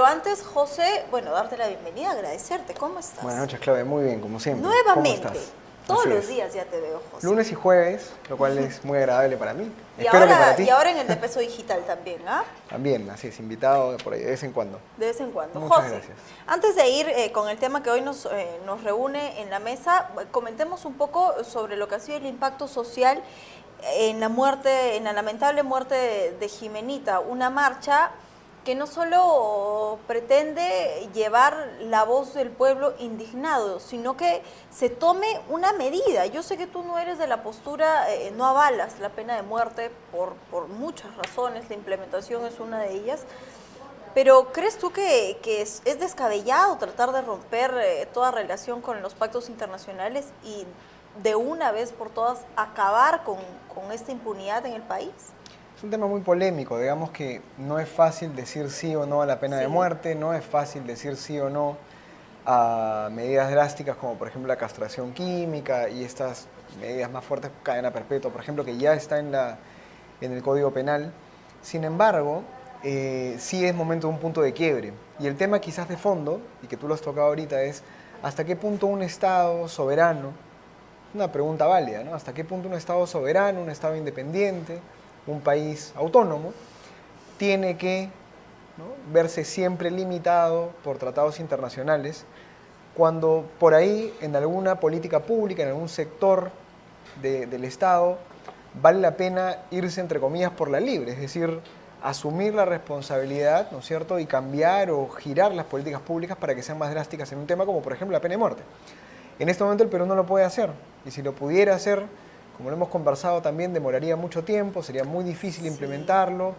Pero antes, José, bueno, darte la bienvenida, agradecerte. ¿Cómo estás? Buenas noches, Claudia. Muy bien, como siempre. Nuevamente. ¿Cómo estás? Todos Así los es. días ya te veo, José. Lunes y jueves, lo cual es muy agradable para mí. Y Espero que para ahora, ti y ahora en el de Peso Digital también, ¿ah? también, así es, invitado por ahí de vez en cuando. De vez en cuando. Muchas José, gracias. antes de ir con el tema que hoy nos reúne en la mesa, comentemos un poco sobre lo que ha sido el impacto social en la muerte, en la lamentable muerte de Jimenita, una marcha que no solo pretende llevar la voz del pueblo indignado, sino que se tome una medida. Yo sé que tú no eres de la postura, no avalas la pena de muerte por muchas razones, la implementación es una de ellas, pero ¿crees tú que es descabellado tratar de romper toda relación con los pactos internacionales y de una vez por todas acabar con esta impunidad en el país? Es un tema muy polémico, digamos que no es fácil decir sí o no a la pena de Sí. muerte, no es fácil decir sí o no a medidas drásticas como por ejemplo la castración química y estas medidas más fuertes, cadena perpetua, por ejemplo, que ya está en el Código Penal. Sin embargo, sí es momento de un punto de quiebre. Y el tema quizás de fondo, y que tú lo has tocado ahorita, es hasta qué punto un Estado soberano, una pregunta válida, ¿no? ¿Hasta qué punto un Estado soberano, un Estado independiente, un país autónomo, tiene que, ¿no?, verse siempre limitado por tratados internacionales, cuando por ahí en alguna política pública, en algún sector del Estado, vale la pena irse, entre comillas, por la libre, es decir, asumir la responsabilidad, ¿no es cierto?, y cambiar o girar las políticas públicas para que sean más drásticas en un tema como, por ejemplo, la pena de muerte. En este momento el Perú no lo puede hacer, y si lo pudiera hacer, como lo hemos conversado también, demoraría mucho tiempo, sería muy difícil implementarlo,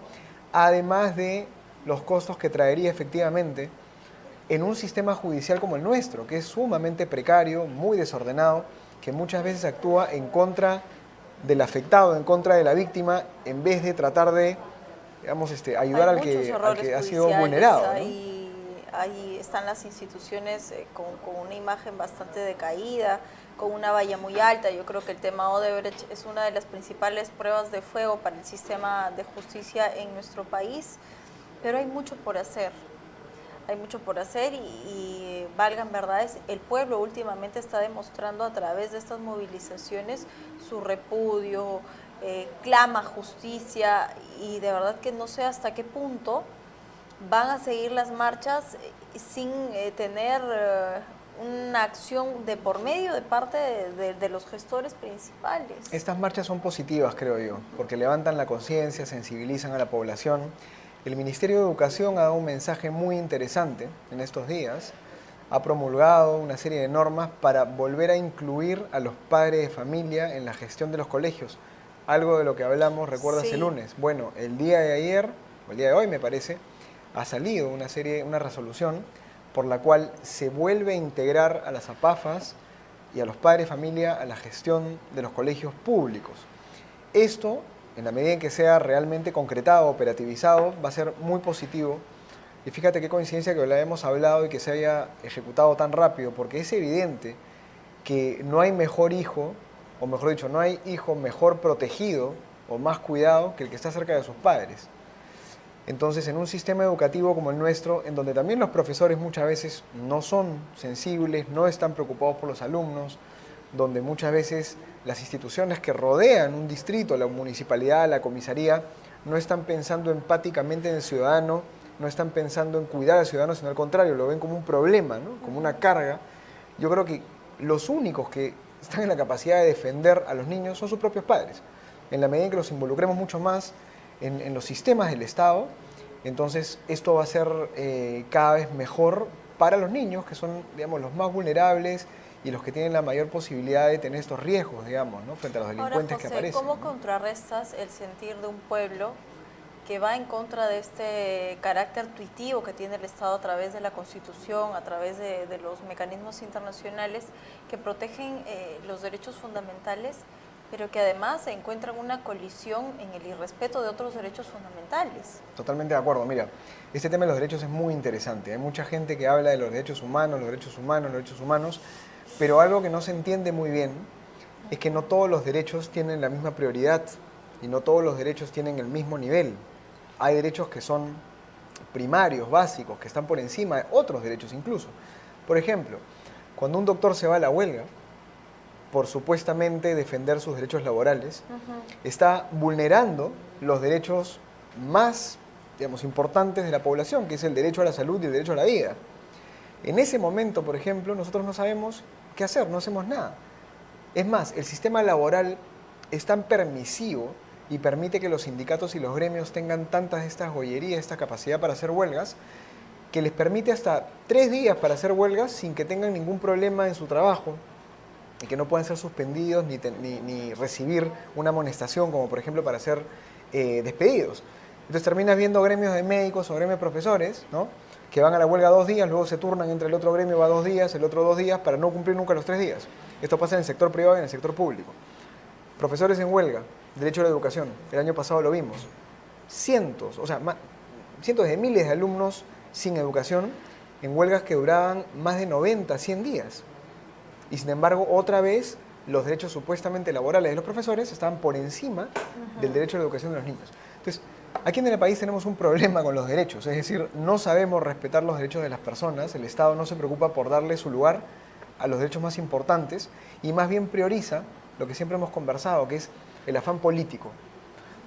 además de los costos que traería efectivamente en un sistema judicial como el nuestro, que es sumamente precario, muy desordenado, que muchas veces actúa en contra del afectado, en contra de la víctima, en vez de tratar de, digamos, ayudar Hay muchos al errores que ha sido judiciales, vulnerado, ¿no? ahí están las instituciones con una imagen bastante decaída, con una valla muy alta. Yo creo que el tema Odebrecht es una de las principales pruebas de fuego para el sistema de justicia en nuestro país, pero hay mucho por hacer. Hay mucho por hacer y valgan verdades, el pueblo últimamente está demostrando a través de estas movilizaciones su repudio, clama justicia y de verdad que no sé hasta qué punto van a seguir las marchas sin tener una acción de por medio de parte de los gestores principales. Estas marchas son positivas, creo yo, porque levantan la conciencia, sensibilizan a la población. El Ministerio de Educación ha dado un mensaje muy interesante en estos días. Ha promulgado una serie de normas para volver a incluir a los padres de familia en la gestión de los colegios. Algo de lo que hablamos, ¿recuerdas el Sí. lunes? Bueno, el día de ayer, o el día de hoy me parece, ha salido una resolución por la cual se vuelve a integrar a las APAFAS y a los padres de familia a la gestión de los colegios públicos. Esto, en la medida en que sea realmente concretado, operativizado, va a ser muy positivo. Y fíjate qué coincidencia que lo hemos hablado y que se haya ejecutado tan rápido, porque es evidente que no hay mejor hijo, o mejor dicho, no hay hijo mejor protegido o más cuidado que el que está cerca de sus padres. Entonces, en un sistema educativo como el nuestro, en donde también los profesores muchas veces no son sensibles, no están preocupados por los alumnos, donde muchas veces las instituciones que rodean un distrito, la municipalidad, la comisaría, no están pensando empáticamente en el ciudadano, no están pensando en cuidar al ciudadano, sino al contrario, lo ven como un problema, ¿no?, como una carga. Yo creo que los únicos que están en la capacidad de defender a los niños son sus propios padres. En la medida en que los involucremos mucho más en los sistemas del Estado, entonces esto va a ser cada vez mejor para los niños, que son, digamos, los más vulnerables y los que tienen la mayor posibilidad de tener estos riesgos, digamos, ¿no?, frente a los delincuentes. Ahora, José, que aparecen, ¿cómo ¿no? contrarrestas el sentir de un pueblo que va en contra de este carácter tuitivo que tiene el Estado a través de la Constitución, a través de los mecanismos internacionales que protegen los derechos fundamentales, pero que además encuentran una colisión en el irrespeto de otros derechos fundamentales? Totalmente de acuerdo. Mira, este tema de los derechos es muy interesante. Hay mucha gente que habla de los derechos humanos, los derechos humanos, los derechos humanos, pero algo que no se entiende muy bien es que no todos los derechos tienen la misma prioridad y no todos los derechos tienen el mismo nivel. Hay derechos que son primarios, básicos, que están por encima de otros derechos incluso. Por ejemplo, cuando un doctor se va a la huelga, por supuestamente defender sus derechos laborales, está vulnerando los derechos más, digamos, importantes de la población, que es el derecho a la salud y el derecho a la vida. En ese momento, por ejemplo, nosotros no sabemos qué hacer, no hacemos nada. Es más, el sistema laboral es tan permisivo y permite que los sindicatos y los gremios tengan tantas de estas gollerías, esta capacidad para hacer huelgas, que les permite hasta 3 días para hacer huelgas sin que tengan ningún problema en su trabajo y que no puedan ser suspendidos ni recibir una amonestación, como por ejemplo para ser despedidos. Entonces terminas viendo gremios de médicos o gremios de profesores, ¿no?, que van a la huelga 2 días, luego se turnan entre el otro gremio, va 2 días, el otro 2 días, para no cumplir nunca los 3 días. Esto pasa en el sector privado y en el sector público. Profesores en huelga, derecho a la educación, el año pasado lo vimos. Cientos de miles de alumnos sin educación en huelgas que duraban más de 90, 100 días. Y sin embargo, otra vez, los derechos supuestamente laborales de los profesores estaban por encima del derecho a la educación de los niños. Entonces, aquí en el país tenemos un problema con los derechos, es decir, no sabemos respetar los derechos de las personas, el Estado no se preocupa por darle su lugar a los derechos más importantes y más bien prioriza lo que siempre hemos conversado, que es el afán político.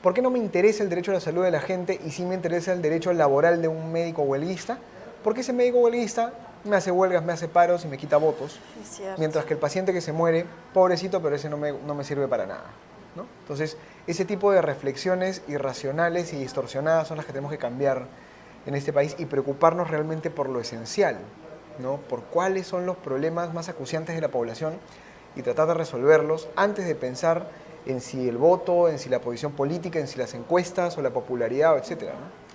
¿Por qué no me interesa el derecho a la salud de la gente y sí me interesa el derecho laboral de un médico huelguista? Porque ese médico huelguista me hace huelgas, me hace paros y me quita votos, mientras que el paciente que se muere, pobrecito, pero ese no me sirve para nada, ¿no? Entonces, ese tipo de reflexiones irracionales y distorsionadas son las que tenemos que cambiar en este país y preocuparnos realmente por lo esencial, ¿no?, por cuáles son los problemas más acuciantes de la población y tratar de resolverlos antes de pensar en si el voto, en si la posición política, en si las encuestas o la popularidad, etcétera, ¿no?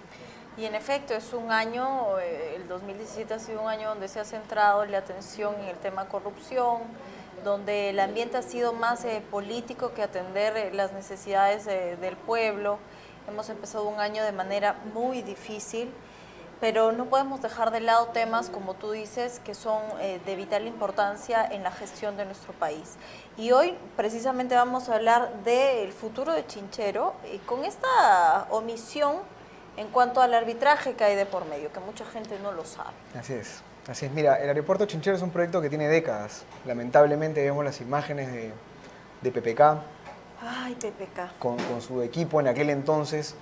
Y en efecto, es un año, el 2017 ha sido un año donde se ha centrado la atención en el tema corrupción, donde el ambiente ha sido más político que atender las necesidades del pueblo. Hemos empezado un año de manera muy difícil, pero no podemos dejar de lado temas, como tú dices, que son de vital importancia en la gestión de nuestro país. Y hoy precisamente vamos a hablar del futuro de Chinchero con esta omisión en cuanto al arbitraje que hay de por medio, que mucha gente no lo sabe. Así es. Así es. Mira, el aeropuerto Chinchero es un proyecto que tiene décadas. Lamentablemente vemos las imágenes de PPK. Ay, PPK. Con su equipo en aquel entonces.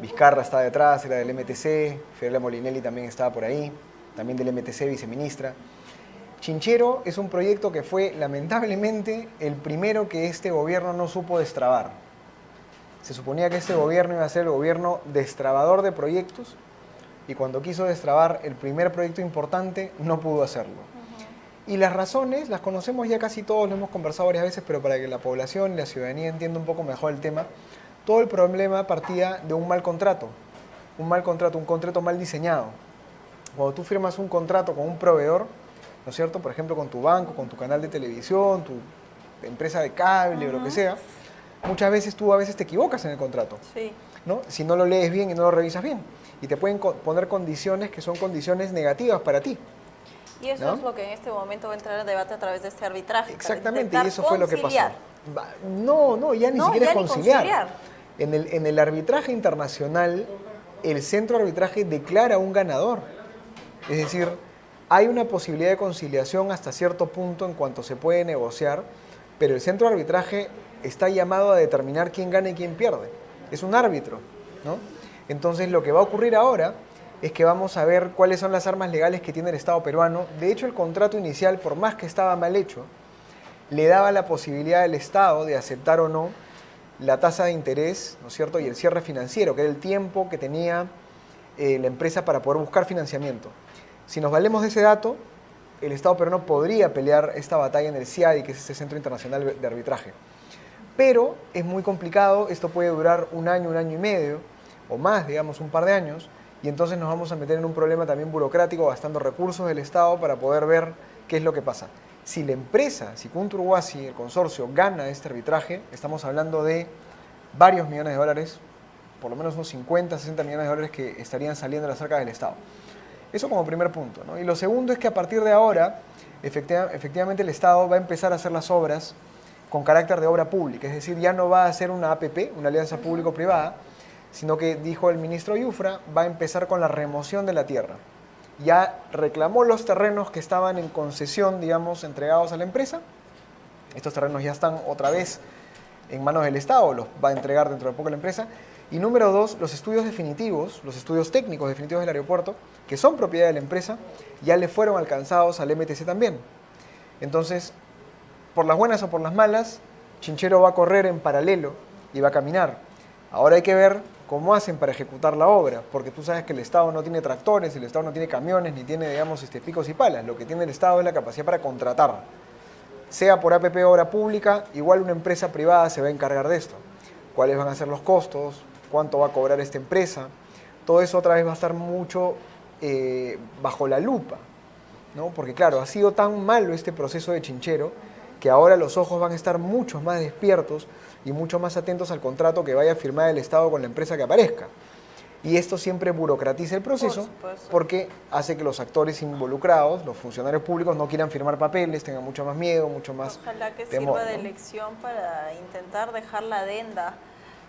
Vizcarra estaba detrás, era del MTC, Fiorella Molinelli también estaba por ahí, también del MTC, viceministra. Chinchero es un proyecto que fue lamentablemente el primero que este gobierno no supo destrabar. Se suponía que este gobierno iba a ser el gobierno destrabador de proyectos y cuando quiso destrabar el primer proyecto importante no pudo hacerlo. Y las razones las conocemos ya casi todos, lo hemos conversado varias veces, pero para que la población y la ciudadanía entienda un poco mejor el tema, todo el problema partía de un mal contrato, un contrato mal diseñado. Cuando tú firmas un contrato con un proveedor, ¿no es cierto?, por ejemplo con tu banco, con tu canal de televisión, tu empresa de cable o lo que sea, muchas veces tú te equivocas en el contrato, ¿no?, si no lo lees bien y no lo revisas bien. Y te pueden poner condiciones que son condiciones negativas para ti. Y eso, ¿no?, es lo que en este momento va a entrar en debate a través de este arbitraje. Exactamente, y eso fue lo que pasó. No, ya ni siquiera es conciliar. En el arbitraje internacional, el centro de arbitraje declara un ganador. Es decir, hay una posibilidad de conciliación hasta cierto punto en cuanto se puede negociar, pero el centro de arbitraje está llamado a determinar quién gana y quién pierde. Es un árbitro, ¿no? Entonces, lo que va a ocurrir ahora es que vamos a ver cuáles son las armas legales que tiene el Estado peruano. De hecho, el contrato inicial, por más que estaba mal hecho, le daba la posibilidad al Estado de aceptar o no la tasa de interés, ¿no es cierto?, y el cierre financiero, que era el tiempo que tenía la empresa para poder buscar financiamiento. Si nos valemos de ese dato, el Estado peruano podría pelear esta batalla en el CIADI, que es este Centro Internacional de Arbitraje. Pero es muy complicado, esto puede durar un año y medio, o más, digamos, un par de años, y entonces nos vamos a meter en un problema también burocrático, gastando recursos del Estado para poder ver qué es lo que pasa. Si la empresa, si Kunturhuasi, el consorcio, gana este arbitraje, estamos hablando de varios millones de dólares, por lo menos unos 50, 60 millones de dólares que estarían saliendo de las arcas del Estado. Eso como primer punto, ¿no? Y lo segundo es que a partir de ahora, efectivamente el Estado va a empezar a hacer las obras con carácter de obra pública, es decir, ya no va a ser una APP, una alianza público-privada, sino que dijo el ministro Yufra, va a empezar con la remoción de la tierra. Ya reclamó los terrenos que estaban en concesión, digamos, entregados a la empresa. Estos terrenos ya están otra vez en manos del Estado, los va a entregar dentro de poco la empresa. Y número dos, los estudios definitivos, los estudios técnicos definitivos del aeropuerto, que son propiedad de la empresa, ya le fueron alcanzados al MTC también. Entonces, por las buenas o por las malas, Chinchero va a correr en paralelo y va a caminar. Ahora hay que ver cómo hacen para ejecutar la obra, porque tú sabes que el Estado no tiene tractores, el Estado no tiene camiones, ni tiene, digamos, picos y palas. Lo que tiene el Estado es la capacidad para contratar. Sea por APP Obra Pública, igual una empresa privada se va a encargar de esto. ¿Cuáles van a ser los costos? ¿Cuánto va a cobrar esta empresa? Todo eso otra vez va a estar mucho bajo la lupa, ¿no? Porque claro, ha sido tan malo este proceso de Chinchero que ahora los ojos van a estar mucho más despiertos y mucho más atentos al contrato que vaya a firmar el Estado con la empresa que aparezca. Y esto siempre burocratiza el proceso porque hace que los actores involucrados, los funcionarios públicos, no quieran firmar papeles, tengan mucho más miedo, mucho más Ojalá que temor, sirva de ¿no? lección para intentar dejar la adenda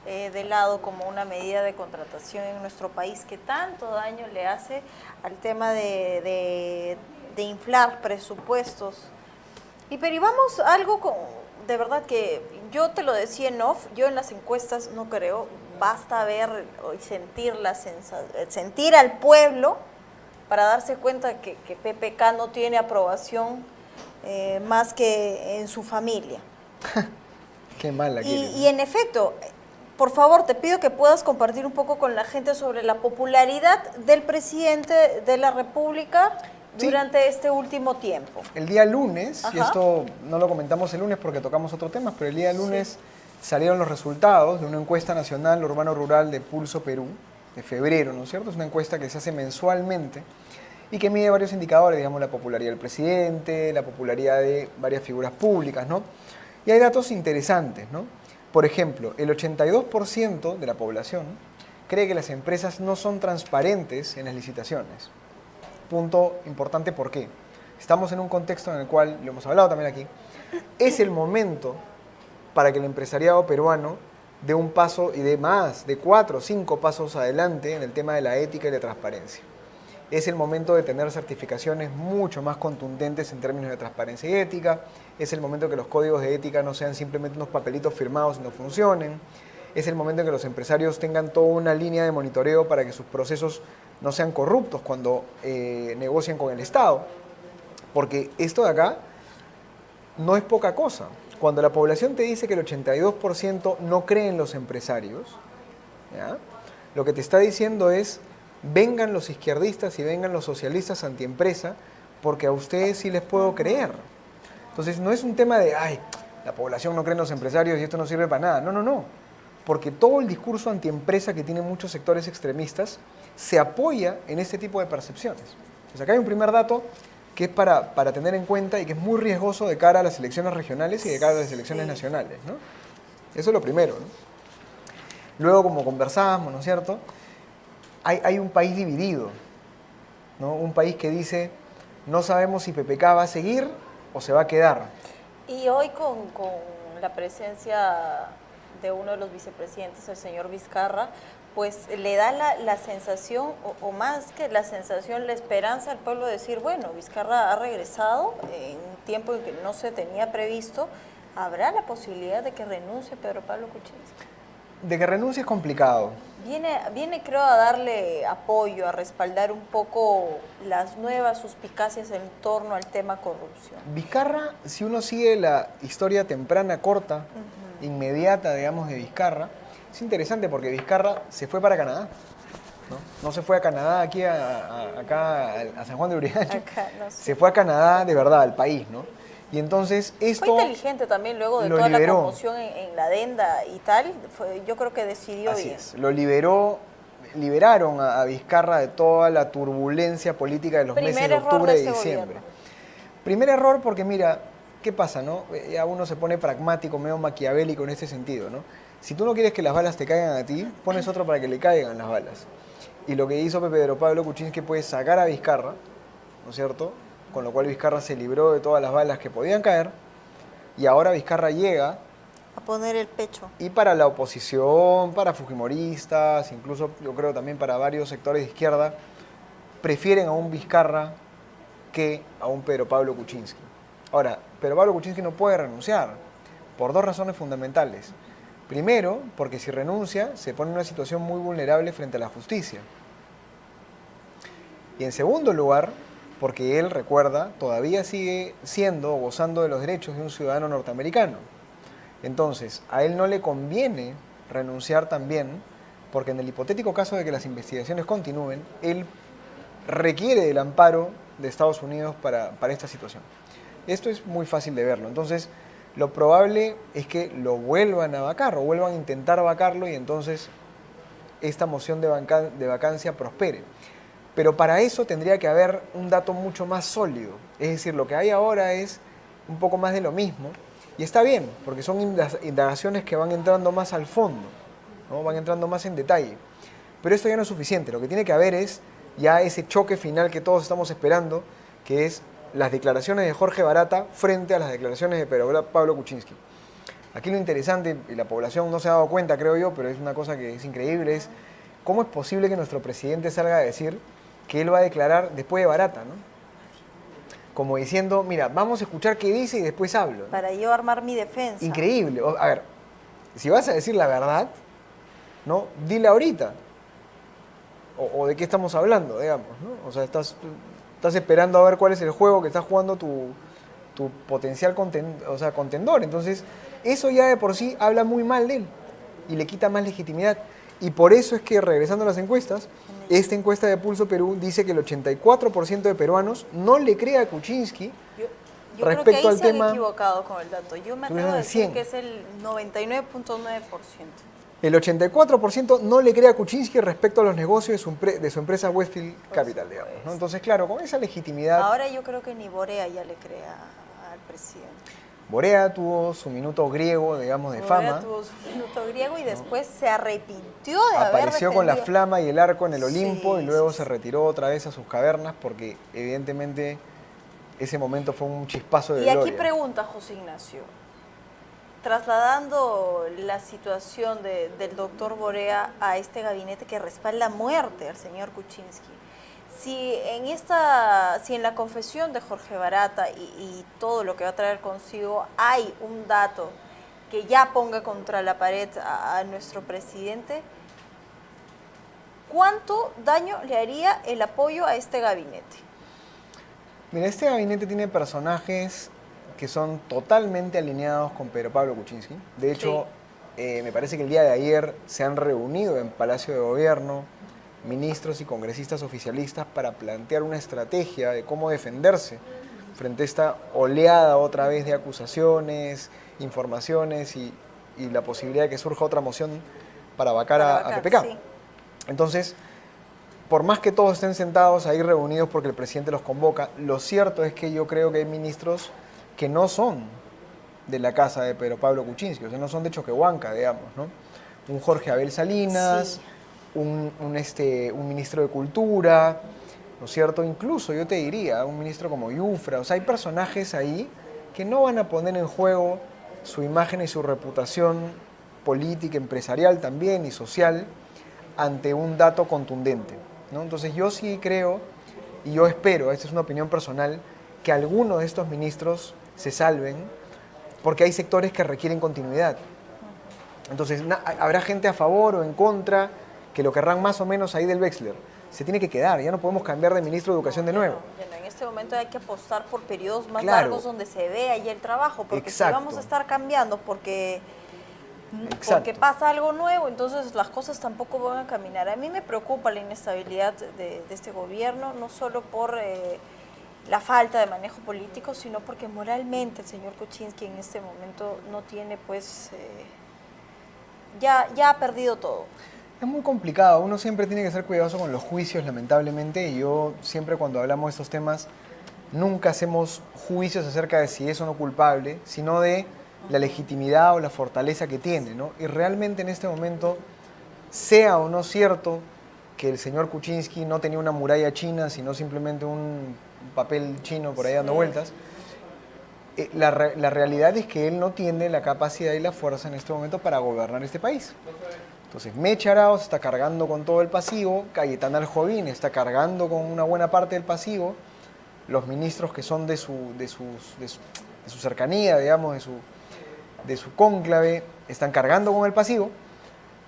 de lado como una medida de contratación en nuestro país que tanto daño le hace al tema de inflar presupuestos. Y vamos a algo de verdad que yo te lo decía en off, yo en las encuestas no creo, basta ver y sentir al pueblo para darse cuenta que PPK no tiene aprobación más que en su familia. Qué mal la quieren. Y en efecto, por favor, te pido que puedas compartir un poco con la gente sobre la popularidad del presidente de la República durante este último tiempo. El día lunes, y Ajá. esto no lo comentamos el lunes porque tocamos otros temas, pero el día lunes salieron los resultados de una encuesta nacional urbano-rural de Pulso Perú, de febrero, ¿no es cierto? Es una encuesta que se hace mensualmente y que mide varios indicadores, digamos, la popularidad del presidente, la popularidad de varias figuras públicas, ¿no? Y hay datos interesantes, ¿no? Por ejemplo, el 82% de la población cree que las empresas no son transparentes en las licitaciones. Punto importante, ¿por qué? Estamos en un contexto en el cual, lo hemos hablado también aquí, es el momento para que el empresariado peruano dé un paso y dé más, de 4 o 5 pasos adelante en el tema de la ética y la transparencia. Es el momento de tener certificaciones mucho más contundentes en términos de transparencia y ética. Es el momento que los códigos de ética no sean simplemente unos papelitos firmados y no funcionen. Es el momento en que los empresarios tengan toda una línea de monitoreo para que sus procesos no sean corruptos cuando negocian con el Estado. Porque esto de acá no es poca cosa. Cuando la población te dice que el 82% no cree en los empresarios, ¿ya? Lo que te está diciendo es: vengan los izquierdistas y vengan los socialistas antiempresa, porque a ustedes sí les puedo creer. Entonces no es un tema de, ay, la población no cree en los empresarios y esto no sirve para nada. No, no, no. Porque todo el discurso antiempresa que tienen muchos sectores extremistas se apoya en este tipo de percepciones. Entonces acá hay un primer dato que es para tener en cuenta y que es muy riesgoso de cara a las elecciones regionales y de cara a las elecciones nacionales, ¿no? Eso es lo primero, ¿no? Luego, como conversábamos, ¿no es cierto?, hay un país dividido, ¿no? Un país que dice, no sabemos si PPK va a seguir o se va a quedar. Y hoy con la presencia de uno de los vicepresidentes, el señor Vizcarra, pues le da la sensación, o más que la sensación, la esperanza al pueblo de decir, bueno, Vizcarra ha regresado en un tiempo en que no se tenía previsto, ¿habrá la posibilidad de que renuncie Pedro Pablo Kuczynski? De que renuncie es complicado. Viene creo a darle apoyo, a respaldar un poco las nuevas suspicacias en torno al tema corrupción. Vizcarra, si uno sigue la historia temprana, corta, inmediata, digamos, de Vizcarra, es interesante porque Vizcarra se fue para Canadá, ¿no? No se fue a Canadá aquí acá a San Juan de Urigancho, No sé. se fue a Canadá de verdad, al país, ¿no? Y entonces esto... Fue inteligente también luego de lo toda liberó. la conmoción en la adenda y tal, yo creo que decidió Así bien. es, lo liberaron a Vizcarra de toda la turbulencia política de los meses de octubre y diciembre. Primer error porque mira, ¿qué pasa, no? Ya uno se pone pragmático, medio maquiavélico en este sentido, ¿no? Si tú no quieres que las balas te caigan a ti, pones otro para que le caigan las balas. Y lo que hizo Pedro Pablo Kuczynski fue sacar a Vizcarra, ¿no es cierto?, con lo cual Vizcarra se libró de todas las balas que podían caer, y ahora Vizcarra llega A poner el pecho. Y para la oposición, para fujimoristas, incluso yo creo también para varios sectores de izquierda, prefieren a un Vizcarra que a un Pedro Pablo Kuczynski. Ahora, Pedro Pablo Kuczynski no puede renunciar por dos razones fundamentales. Primero, porque si renuncia, se pone en una situación muy vulnerable frente a la justicia. Y en segundo lugar, porque él, recuerda, todavía sigue siendo o gozando de los derechos de un ciudadano norteamericano. Entonces, a él no le conviene renunciar también, porque en el hipotético caso de que las investigaciones continúen, él requiere del amparo de Estados Unidos para esta situación. Esto es muy fácil de verlo. Entonces, lo probable es que lo vuelvan a vacar o vuelvan a intentar vacarlo y entonces esta moción de vacancia prospere. Pero para eso tendría que haber un dato mucho más sólido. Es decir, lo que hay ahora es un poco más de lo mismo. Y está bien, porque son indagaciones que van entrando más al fondo, ¿no? Van entrando más en detalle. Pero esto ya no es suficiente. Lo que tiene que haber es ya ese choque final que todos estamos esperando, que es las declaraciones de Jorge Barata frente a las declaraciones de Pedro Pablo Kuczynski. Aquí lo interesante, y la población no se ha dado cuenta, creo yo, pero es una cosa que es increíble, es cómo es posible que nuestro presidente salga a decir que él va a declarar después de Barata, ¿no? Como diciendo, mira, vamos a escuchar qué dice y después hablo, ¿no? Para yo armar mi defensa. Increíble. A ver, si vas a decir la verdad, ¿no? Dile ahorita. O de qué estamos hablando, digamos, ¿no? O sea, estás esperando a ver cuál es el juego que está jugando tu potencial contendor. Entonces, eso ya de por sí habla muy mal de él y le quita más legitimidad. Y por eso es que, regresando a las encuestas, esta encuesta de Pulso Perú dice que el 84% de peruanos no le cree a Kuczynski yo respecto creo que ahí al se tema. han equivocado con el dato. Yo me atrevo a decir 100. que es el 99.9%. El 84% no le cree a Kuczynski respecto a los negocios de su empresa Westfield Capital, digamos, ¿no? Entonces, claro, con esa legitimidad. Ahora yo creo que ni Borea ya le cree al presidente. Borea tuvo su minuto griego, digamos, de Borea fama. tuvo su minuto griego y después se arrepintió de haber Apareció con la defendido. flama y el arco en el Olimpo Sí, y luego sí, se sí. retiró otra vez a sus cavernas porque evidentemente ese momento fue un chispazo de Y aquí gloria. pregunta José Ignacio, trasladando la situación del doctor Borea a este gabinete que respalda muerte al señor Kuczynski, si en la confesión de Jorge Barata y todo lo que va a traer consigo hay un dato que ya ponga contra la pared a nuestro presidente, ¿cuánto daño le haría el apoyo a este gabinete? Mira, este gabinete tiene personajes que son totalmente alineados con Pedro Pablo Kuczynski. De hecho, me parece que el día de ayer se han reunido en Palacio de Gobierno ministros y congresistas oficialistas para plantear una estrategia de cómo defenderse frente a esta oleada otra vez de acusaciones, informaciones y la posibilidad de que surja otra moción para vacar a PPK. Sí. Entonces, por más que todos estén sentados ahí reunidos porque el presidente los convoca, lo cierto es que yo creo que hay ministros que no son de la casa de Pedro Pablo Kuczynski, o sea, no son de Choquehuanca, digamos, ¿no? Un Jorge Abel Salinas, Sí. un ministro de Cultura, ¿no es cierto? Incluso yo te diría, un ministro como Yufra, o sea, hay personajes ahí que no van a poner en juego su imagen y su reputación política, empresarial también y social ante un dato contundente, ¿no? Entonces yo sí creo, y yo espero, esta es una opinión personal, que algunos de estos ministros se salven porque hay sectores que requieren continuidad. Entonces habrá gente a favor o en contra que lo querrán más o menos ahí del Wexler. Se tiene que quedar, ya no podemos cambiar de ministro de Educación de nuevo. En este momento hay que apostar por periodos más Claro. largos donde se vea ahí el trabajo, porque Exacto. si vamos a estar cambiando porque Exacto. pasa algo nuevo, entonces las cosas tampoco van a caminar. A mí me preocupa la inestabilidad de este gobierno, no solo por la falta de manejo político, sino porque moralmente el señor Kuczynski en este momento no tiene, pues, ya ha perdido todo. Es muy complicado, uno siempre tiene que ser cuidadoso con los juicios, lamentablemente, y yo siempre cuando hablamos de estos temas nunca hacemos juicios acerca de si es o no culpable, sino de la legitimidad o la fortaleza que tiene, ¿no? Y realmente en este momento, sea o no cierto que el señor Kuczynski no tenía una muralla china, sino simplemente un papel chino por ahí dando vueltas, la realidad es que él no tiene la capacidad y la fuerza en este momento para gobernar este país. Entonces, Meche Arauz está cargando con todo el pasivo, Cayetana Aljovín está cargando con una buena parte del pasivo, los ministros que son de su cercanía, digamos, de su cónclave, están cargando con el pasivo,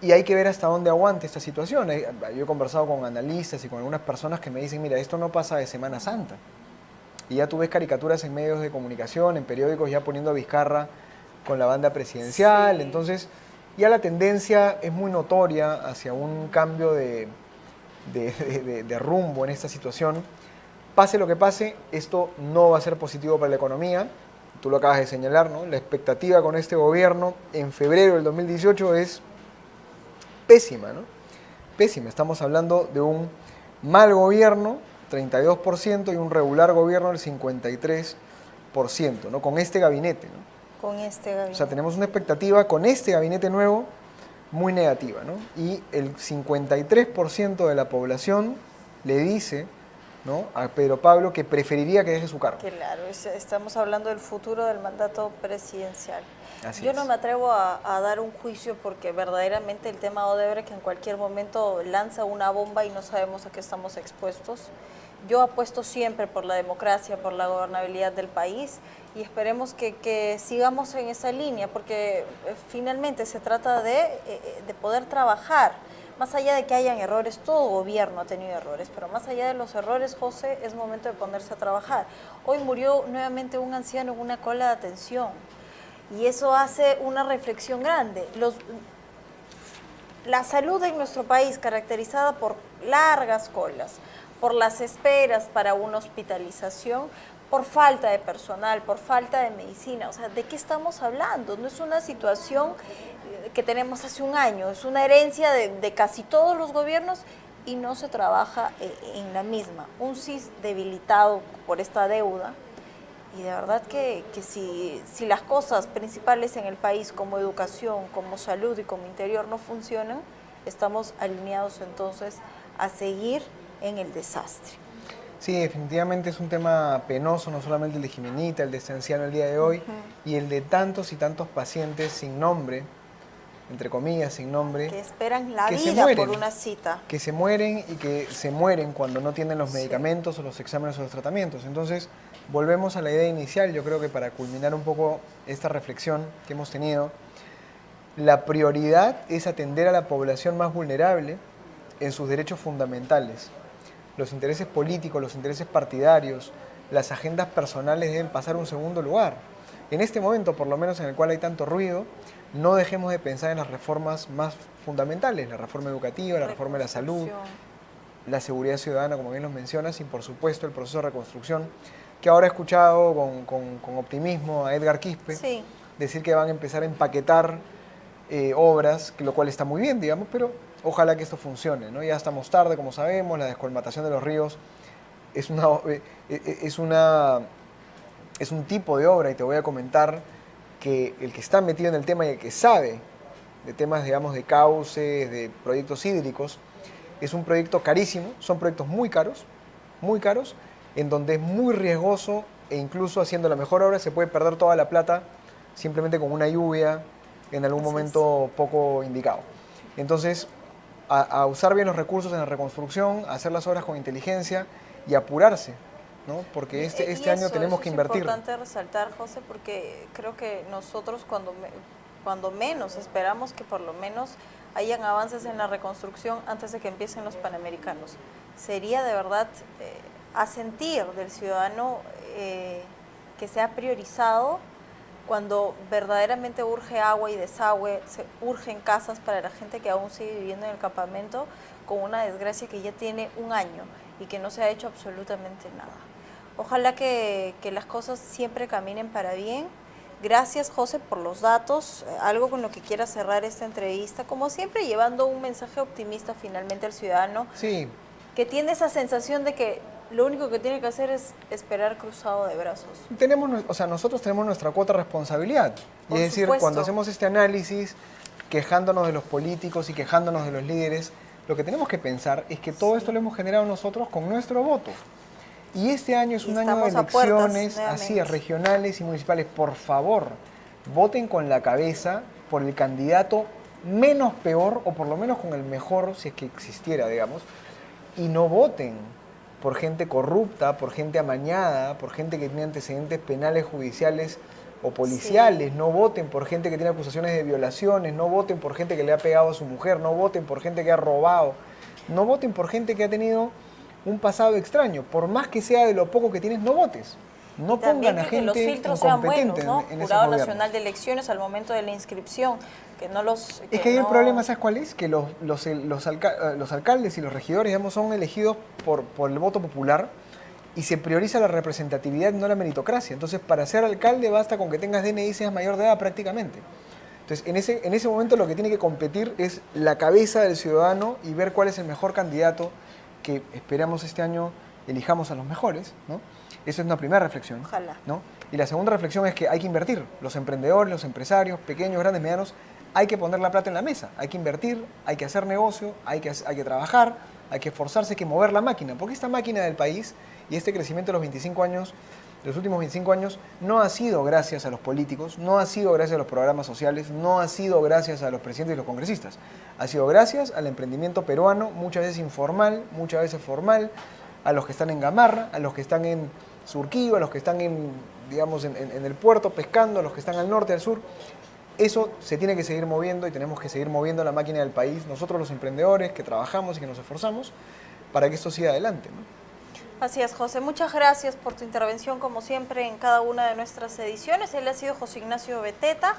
y hay que ver hasta dónde aguante esta situación. Yo he conversado con analistas y con algunas personas que me dicen, mira, esto no pasa de Semana Santa. Y ya tú ves caricaturas en medios de comunicación, en periódicos, ya poniendo a Vizcarra con la banda presidencial. Sí. Entonces, ya la tendencia es muy notoria hacia un cambio de rumbo en esta situación. Pase lo que pase, esto no va a ser positivo para la economía. Tú lo acabas de señalar, ¿no? La expectativa con este gobierno en febrero del 2018 es pésima, ¿no? Pésima. Estamos hablando de un mal gobierno, 32%, y un regular gobierno del 53%, ¿no? Con este gabinete, ¿no? Con este gabinete. O sea, tenemos una expectativa con este gabinete nuevo muy negativa, ¿no? Y el 53% de la población le dice, ¿no?, a Pedro Pablo que preferiría que deje su cargo. Claro, estamos hablando del futuro del mandato presidencial. Yo no me atrevo a dar un juicio porque verdaderamente el tema Odebrecht en cualquier momento lanza una bomba y no sabemos a qué estamos expuestos. Yo apuesto siempre por la democracia, por la gobernabilidad del país y esperemos que sigamos en esa línea porque finalmente se trata de poder trabajar. Más allá de que hayan errores, todo gobierno ha tenido errores, pero más allá de los errores, José, es momento de ponerse a trabajar. Hoy murió nuevamente un anciano en una cola de atención y eso hace una reflexión grande. La salud en nuestro país caracterizada por largas colas, por las esperas para una hospitalización, por falta de personal, por falta de medicina. O sea, ¿de qué estamos hablando? No es una situación que tenemos hace un año, es una herencia de casi todos los gobiernos y no se trabaja en la misma. Un CIS debilitado por esta deuda y de verdad que si las cosas principales en el país como educación, como salud y como interior no funcionan, estamos alineados entonces a seguir en el desastre. Sí, definitivamente es un tema penoso, no solamente el de Jimenita, el de este anciano el día de hoy, y el de tantos y tantos pacientes sin nombre, entre comillas, sin nombre. Que esperan la vida por una cita. Que se mueren y que se mueren cuando no tienen los medicamentos o los exámenes o los tratamientos. Entonces, volvemos a la idea inicial, yo creo que para culminar un poco esta reflexión que hemos tenido, la prioridad es atender a la población más vulnerable en sus derechos fundamentales. Los intereses políticos, los intereses partidarios, las agendas personales deben pasar a un segundo lugar. En este momento, por lo menos en el cual hay tanto ruido, no dejemos de pensar en las reformas más fundamentales, la reforma educativa, la reforma de la salud, la seguridad ciudadana, como bien los mencionas, y por supuesto el proceso de reconstrucción, que ahora he escuchado con optimismo a Edgar Quispe decir que van a empezar a empaquetar obras, lo cual está muy bien, digamos, pero ojalá que esto funcione, ¿no? Ya estamos tarde, como sabemos, la descolmatación de los ríos es un tipo de obra, y te voy a comentar que el que está metido en el tema y el que sabe de temas, digamos, de cauces, de proyectos hídricos, es un proyecto carísimo, son proyectos muy caros, en donde es muy riesgoso e incluso haciendo la mejor obra se puede perder toda la plata simplemente con una lluvia en algún momento poco indicado. Entonces, a usar bien los recursos en la reconstrucción, a hacer las obras con inteligencia y apurarse, ¿no? Porque este año tenemos que invertir. Es importante resaltar, José, porque creo que nosotros cuando menos esperamos que por lo menos hayan avances en la reconstrucción antes de que empiecen los Panamericanos. Sería de verdad a sentir del ciudadano que se ha priorizado cuando verdaderamente urge agua y desagüe, urgen casas para la gente que aún sigue viviendo en el campamento con una desgracia que ya tiene un año y que no se ha hecho absolutamente nada. Ojalá que las cosas siempre caminen para bien. Gracias, José, por los datos. Algo con lo que quiera cerrar esta entrevista, como siempre llevando un mensaje optimista finalmente al ciudadano, que tiene esa sensación de que lo único que tiene que hacer es esperar cruzado de brazos. Nosotros tenemos nuestra cuota de responsabilidad. Y es decir, cuando hacemos este análisis, quejándonos de los políticos y quejándonos de los líderes, lo que tenemos que pensar es que todo esto lo hemos generado nosotros con nuestro voto. Y este año es Y un año de estamos a puertas elecciones, así, nuevamente. regionales y municipales. Por favor, voten con la cabeza por el candidato menos peor, o por lo menos con el mejor, si es que existiera, digamos, y no voten por gente corrupta, por gente amañada, por gente que tiene antecedentes penales, judiciales o policiales. Sí. No voten por gente que tiene acusaciones de violaciones, no voten por gente que le ha pegado a su mujer, no voten por gente que ha robado, no voten por gente que ha tenido un pasado extraño. Por más que sea de lo poco que tienes, no votes. No También pongan a que los gente filtros sean incompetente buenos, ¿no? en esos Jurado gobiernos. Nacional de Elecciones al momento de la inscripción, que no los... Es que ahí el problema, ¿sabes cuál es? Que los alcaldes y los regidores, digamos, son elegidos por el voto popular y se prioriza la representatividad y no la meritocracia. Entonces, para ser alcalde basta con que tengas DNI y seas mayor de edad prácticamente. Entonces, en ese momento lo que tiene que competir es la cabeza del ciudadano y ver cuál es el mejor candidato que esperamos este año elijamos a los mejores, ¿no? Esa es una primera reflexión. Ojalá. ¿No? Y la segunda reflexión es que hay que invertir. Los emprendedores, los empresarios, pequeños, grandes, medianos, hay que poner la plata en la mesa. Hay que invertir, hay que hacer negocio, hay que trabajar, hay que esforzarse, hay que mover la máquina. Porque esta máquina del país y este crecimiento de los 25 años, de los últimos 25 años, no ha sido gracias a los políticos, no ha sido gracias a los programas sociales, no ha sido gracias a los presidentes y los congresistas. Ha sido gracias al emprendimiento peruano, muchas veces informal, muchas veces formal, a los que están en Gamarra, a los que están en Surquillo, a los que están digamos, en el puerto pescando, a los que están al norte, al sur. Eso se tiene que seguir moviendo y tenemos que seguir moviendo la máquina del país, nosotros los emprendedores que trabajamos y que nos esforzamos para que esto siga adelante, ¿no? Así es, José. Muchas gracias por tu intervención, como siempre, en cada una de nuestras ediciones. Él ha sido José Ignacio Beteta.